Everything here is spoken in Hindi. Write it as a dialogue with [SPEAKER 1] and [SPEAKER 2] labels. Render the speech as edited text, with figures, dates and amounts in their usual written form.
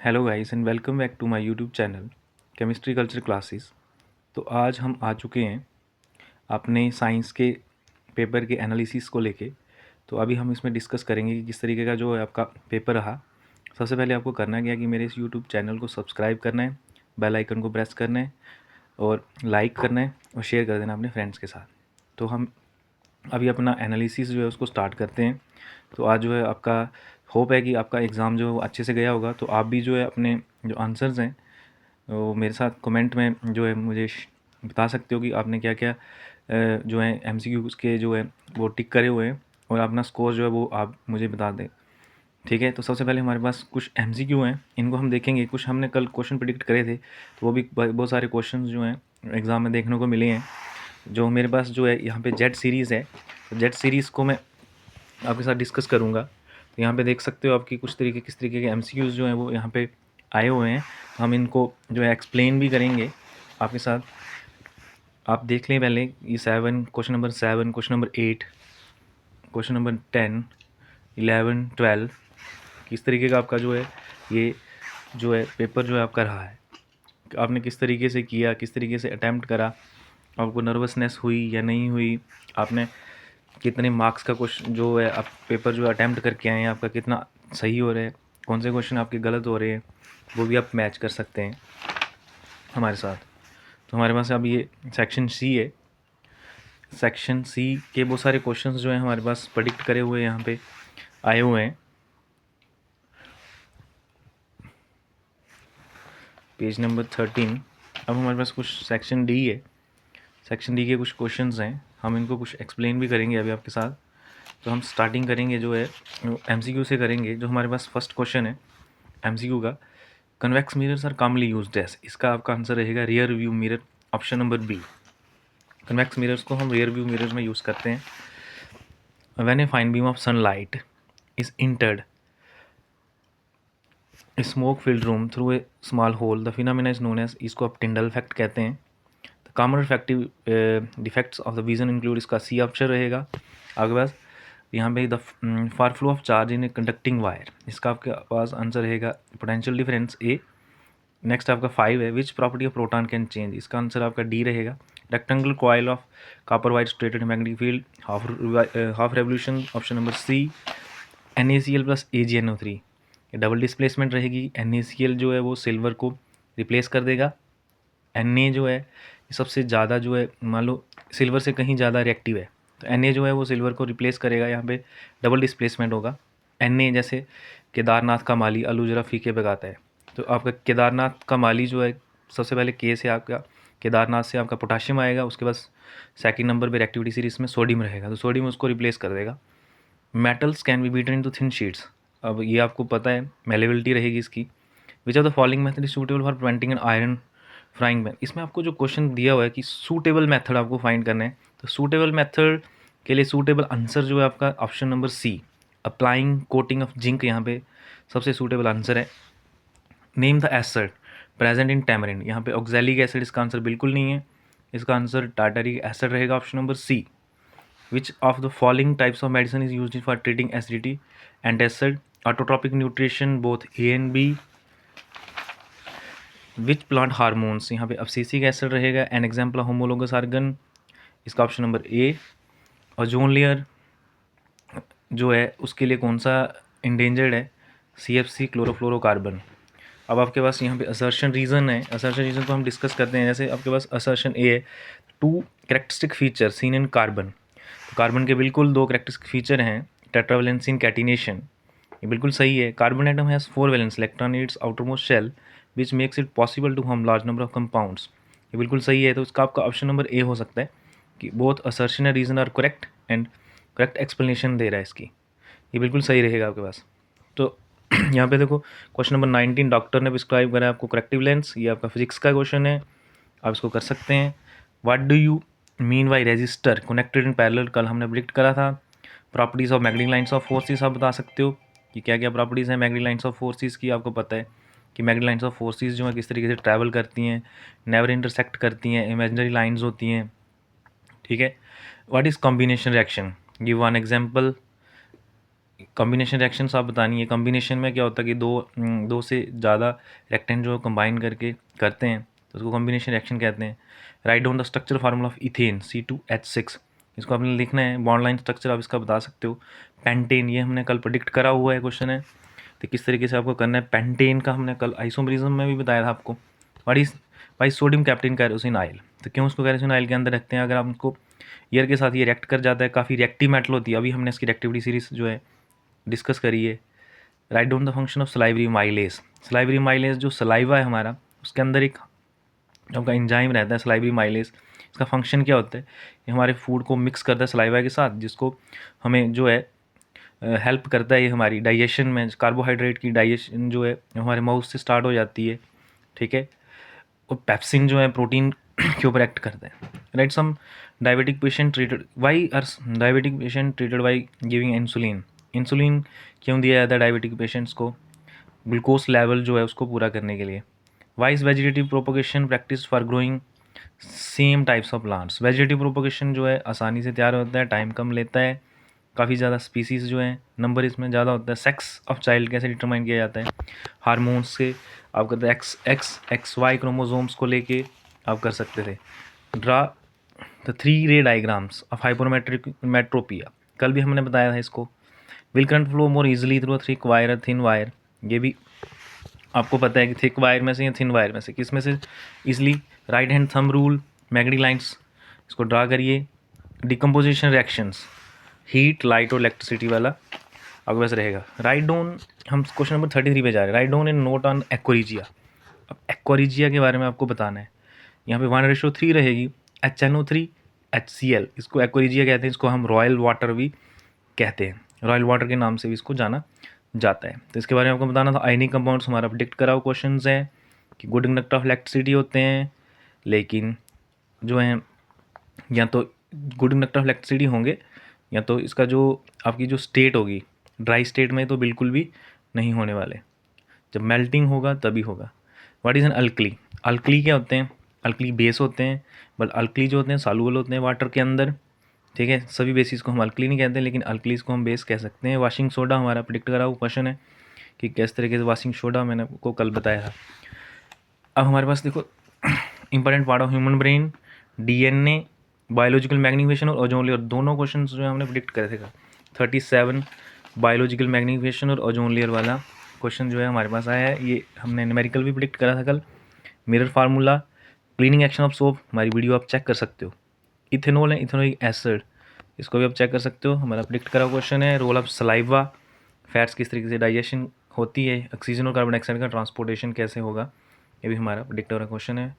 [SPEAKER 1] Hello guys and welcome back to my YouTube channel chemistry culture classes. तो आज हम आ चुके हैं अपने साइंस के पेपर के एनालिसिस को लेके। तो अभी हम इसमें डिस्कस करेंगे कि किस तरीके का जो है आपका पेपर रहा। सबसे पहले आपको करना क्या है कि मेरे इस यूट्यूब चैनल को सब्सक्राइब करना है, बेल आइकन को प्रेस करना है और लाइक करना है और शेयर कर देना अपने फ्रेंड्स के साथ। तो हम अभी अपना एनालिसिस जो है उसको स्टार्ट करते हैं। तो आज जो है आपका होप है कि आपका एग्ज़ाम जो है वो अच्छे से गया होगा। तो आप भी जो है अपने जो आंसर्स हैं वो मेरे साथ कमेंट में जो है मुझे बता सकते हो कि आपने क्या क्या जो है एमसीक्यूज़ के जो है वो टिक करे हुए हैं और अपना स्कोर जो है वो आप मुझे बता दें। ठीक है, तो सबसे पहले हमारे पास कुछ एमसीक्यू हैं, इनको हम देखेंगे। कुछ हमने कल क्वेश्चन प्रिडिक्ट करे थे, तो वो भी बहुत सारे क्वेश्चंस जो हैं एग्ज़ाम में देखने को मिले हैं। जो मेरे पास जो है यहाँ पे जेड सीरीज़ है, तो जेड सीरीज़ को मैं आपके साथ डिस्कस करूँगा। तो यहाँ पे देख सकते हो आपकी किस तरीके के एमसीक्यूज़ जो हैं वो यहाँ पे आए हुए हैं। तो हम इनको जो है एक्सप्लेन भी करेंगे आपके साथ। आप देख लें पहले ये 7, question number 7, question number 8, question number 10, 11, 12 किस तरीके का आपका जो है ये जो है पेपर जो है आपका रहा है। आपने किस तरीके से किया, किस तरीके से अटैम्प्ट करा, आपको नर्वसनेस हुई या नहीं हुई, आपने कितने मार्क्स का क्वेश्चन जो है आप पेपर जो अटैम्प्ट करके आए हैं, आपका कितना सही हो रहा है, कौन से क्वेश्चन आपके गलत हो रहे हैं, वो भी आप मैच कर सकते हैं हमारे साथ। तो हमारे पास अब ये सेक्शन सी है। सेक्शन सी के बहुत सारे क्वेश्चंस जो हैं हमारे पास प्रेडिक्ट करे हुए यहाँ पे आए हुए हैं। Page number 13। अब हमारे पास कुछ सेक्शन डी है। सेक्शन डी के कुछ क्वेश्चंस हैं, हम इनको कुछ एक्सप्लेन भी करेंगे अभी आपके साथ। तो हम स्टार्टिंग करेंगे जो है एमसीक्यू से करेंगे। जो हमारे पास फर्स्ट क्वेश्चन है एमसीक्यू का, convex mirrors are commonly used as, इसका आपका आंसर रहेगा rear view mirror, option number B. Convex mirrors को हम रियर व्यू मिरर्स में यूज़ करते हैं। When a fine beam of sunlight is entered smoke filled room through a small hole, the phenomena is known as, इसको आप टिंडल इफेक्ट कहते हैं। The common refractive defects of the vision include, इसका सी ऑप्शन रहेगा आपके पास। यहाँ पे the far flow of charge in a conducting wire, इसका आपके पास आंसर रहेगा पोटेंशियल डिफरेंस ए। नेक्स्ट आपका 5 है, which property of proton can change, इसका आंसर आपका डी रहेगा। Rectangular coil of copper white stretched magnetic field, half revolution, option number C. NaCl plus AgNO3, ये डबल डिस्प्लेसमेंट रहेगी। NaCl जो है वो सिल्वर को रिप्लेस कर देगा। Na जो है ये सबसे ज़्यादा जो है, मान लो सिल्वर से कहीं ज़्यादा रिएक्टिव है, तो Na जो है वो सिल्वर को रिप्लेस करेगा। यहाँ पे डबल डिस्प्लेसमेंट होगा। Na जैसे केदारनाथ का माली आलू जरा फीके पकाता है, तो आपका केदारनाथ का माली जो है सबसे पहले के से आपका केदारनाथ से आपका पोटाशियम आएगा, उसके बाद सेकंड नंबर पे रिएक्टिविटी सीरीज में सोडियम रहेगा, तो सोडियम उसको रिप्लेस कर देगा। Metals can be beaten into thin sheets, अब ये आपको पता है मेलेबिलिटी रहेगी इसकी। Which of the following method is suitable for preventing an iron frying pan, इसमें आपको जो क्वेश्चन दिया हुआ है कि सूटेबल मेथड आपको फाइंड करना है, तो सूटेबल मेथड के लिए सूटेबल आंसर जो है आपका option number C, applying coating of zinc, यहाँ पे सबसे सूटेबल आंसर है। Name the acid present in tamarind, यहाँ पे ऑक्सैलिक एसिड इसका आंसर बिल्कुल नहीं है, इसका आंसर टार्टरिक एसिड रहेगा, option number C. Which of the following types of medicine is used for treating acidity, antacid, autotropic nutrition, both A and B? Which plant hormones, यहाँ पे abscisic acid रहेगा, an example of homologous organ, इसका option number A. Ozone layer जो है उसके लिए कौन सा इंडेंजर्ड है, CFC क्लोरोफ्लोरोकार्बन। अब आपके पास यहाँ पे असर्शन रीज़न है, असर्शन रीज़न को हम डिस्कस करते हैं। जैसे आपके पास असर्शन ए है, 2 characteristic feature seen in carbon, तो कार्बन के बिल्कुल 2 कैरेक्टरिस्टिक फीचर हैं। टेट्रावैलेंसी इन कैटिनेशन, ये बिल्कुल सही है। Carbon atom has 4 valence electron in its outermost shell which makes it possible to form large number of compounds, ये बिल्कुल सही है। तो इसका आपका ऑप्शन नंबर ए हो सकता है कि both assertion and reason are correct and correct explanation दे रहा है इसकी, ये बिल्कुल सही रहेगा आपके पास। तो यहाँ पे देखो क्वेश्चन नंबर 19, डॉक्टर ने प्रिस्क्राइब करा है आपको करेक्टिव लेंस, ये आपका फिजिक्स का क्वेश्चन है, आप इसको कर सकते हैं। What do you mean by resistor connected in parallel, कल हमने प्रिडिक्ट करा था। Properties of magnetic lines of forces आप बता सकते हो कि क्या क्या प्रॉपर्टीज़ हैं मैग्नेटिक लाइन्स ऑफ फोर्सेस की। आपको पता है कि मैग्नेटिक लाइन्स ऑफ फोर्सेस जो है किस तरीके से ट्रैवल करती हैं, नेवर इंटरसेक्ट करती हैं, इमेजिनरी लाइन्स होती हैं। ठीक है। What is combination reaction, give one example. Combination reactions आप बतानी है। कॉम्बिनेशन में क्या होता है कि दो से ज़्यादा रिएक्टेंट जो कंबाइन करके करते हैं तो उसको कॉम्बिनेशन रिएक्शन कहते हैं। Write down the structure formula of ethane C2H6, इसको आपने लिखना है। बॉन्ड लाइन स्ट्रक्चर आप इसका बता सकते हो। पेंटेन, ये हमने कल प्रेडिक्ट करा हुआ है क्वेश्चन है, तो किस तरीके से आपको करना है। पेंटेन का हमने कल आइसोमरिज्म में भी बताया था आपको। Why sodium kept in kerosene oil, तो क्यों उसको कैरोसिन आयल के अंदर रखते हैं? अगर आप उसको एयर के साथ ये रिएक्ट कर जाता है, काफ़ी रिएक्टिव मेटल होती है। अभी हमने इसकी रिएक्टिविटी सीरीज जो है डिस्कस करी है। Write down the function of salivary mileage. Salivary mileage जो सलाइवा है हमारा, उसके अंदर एक आपका एंजाइम रहता है सलाइवरी माइलेज। इसका फंक्शन क्या होता है? ये हमारे फूड को मिक्स करता है सलाइवा के साथ, जिसको हमें जो है हेल्प करता है ये हमारी डाइजेशन में। कार्बोहाइड्रेट की डाइजेशन जो है हमारे माउथ से स्टार्ट हो जाती है, ठीक है। और पेप्सिन जो है प्रोटीन के ऊपर एक्ट करते हैं। Right, some diabetic patient treated, why are diabetic patient treated by giving insulin. Insulin क्यों दिया जाता है डायबिटिक पेशेंट्स को? ग्लूकोज लेवल जो है उसको पूरा करने के लिए। Why is vegetative propagation practice for growing same types of plants. Vegetative propagation जो है आसानी से तैयार होता है, टाइम कम लेता है, काफ़ी ज़्यादा स्पीसीज़ जो है नंबर इसमें ज़्यादा होता है। सेक्स ऑफ चाइल्ड कैसे डिटरमाइन किया जाता है? हार्मोन्स से आप करते हैं। XY क्रोमोसोम्स को लेके आप कर सकते थे। ड्रा द 3 रे डायग्राम्स ऑफ हाइपरमेट्रोपिया, कल भी हमने बताया था इसको। Will current flow more easily through thick wire और थिन वायर, ये भी आपको पता है कि थिक वायर में से या थिन वायर में से किस में से easily. Right hand thumb rule, magnetic lines, इसको ड्रा करिए। डिकम्पोजिशन रिएक्शंस, हीट, लाइट और इलेक्ट्रिसिटी वाला आपके पास रहेगा। राइट डाउन, हम क्वेश्चन नंबर 33 पे जा रहे हैं। Write down in note on aqua regia. अब एक्वारिजिया के बारे में आपको बताना है। यहाँ पे 1:3 रहेगी। HNO3 HCl, इसको एक्वारिजिया कहते हैं। इसको हम रॉयल वाटर भी कहते हैं, रॉयल वाटर के नाम से भी इसको जाना जाता है। तो इसके बारे में आपको बताना था। आयनिक कंपाउंड्स हमारा प्रेडिक्ट करा हुआ क्वेश्चन है कि गुड कंडक्टर ऑफ इलेक्ट्रिसिटी होते हैं, लेकिन जो है या तो गुड कंडक्टर ऑफ इलेक्ट्रिसिटी होंगे या तो इसका जो आपकी जो स्टेट होगी ड्राई स्टेट में तो बिल्कुल भी नहीं होने वाले, जब मेल्टिंग होगा तभी होगा। What is an alkali? Alkali क्या होते हैं? अल्कली बेस होते हैं, बट अल्कली जो होते हैं सॉल्युबल होते हैं वाटर के अंदर, ठीक है। सभी बेसिस को हम अल्कली नहीं कहते, लेकिन अल्कलीज को हम बेस कह सकते हैं। वाशिंग सोडा हमारा प्रेडिक्ट करा हुआ क्वेश्चन है कि किस तरीके से वाशिंग सोडा, मैंने आपको कल बताया था। अब हमारे पास देखो important part of human brain, DNA, biological magnification और ओजोन लेयर, दोनों क्वेश्चन जो है हमने प्रेडिक्ट करे थे। 37 बायोलॉजिकल मैग्नीफिकेशन और ओजोन लेयर वाला क्वेश्चन जो है हमारे पास आया है। ये हमने न्यूमेरिकल भी प्रेडिक्ट करा था कल। Mirror formula, cleaning action of soap, हमारी वीडियो आप चेक कर सकते हो। इथेनॉल है, इथेनोइक एसिड, इसको भी आप चेक कर सकते हो, हमारा प्रेडिक्ट करा क्वेश्चन है। रोल ऑफ सलाइवा, फैट्स किस तरीके से डाइजेशन होती है, ऑक्सीजन और कार्बन डाइऑक्साइड का ट्रांसपोर्टेशन कैसे होगा, ये भी हमारा प्रेडिक्ट हो रहा क्वेश्चन है।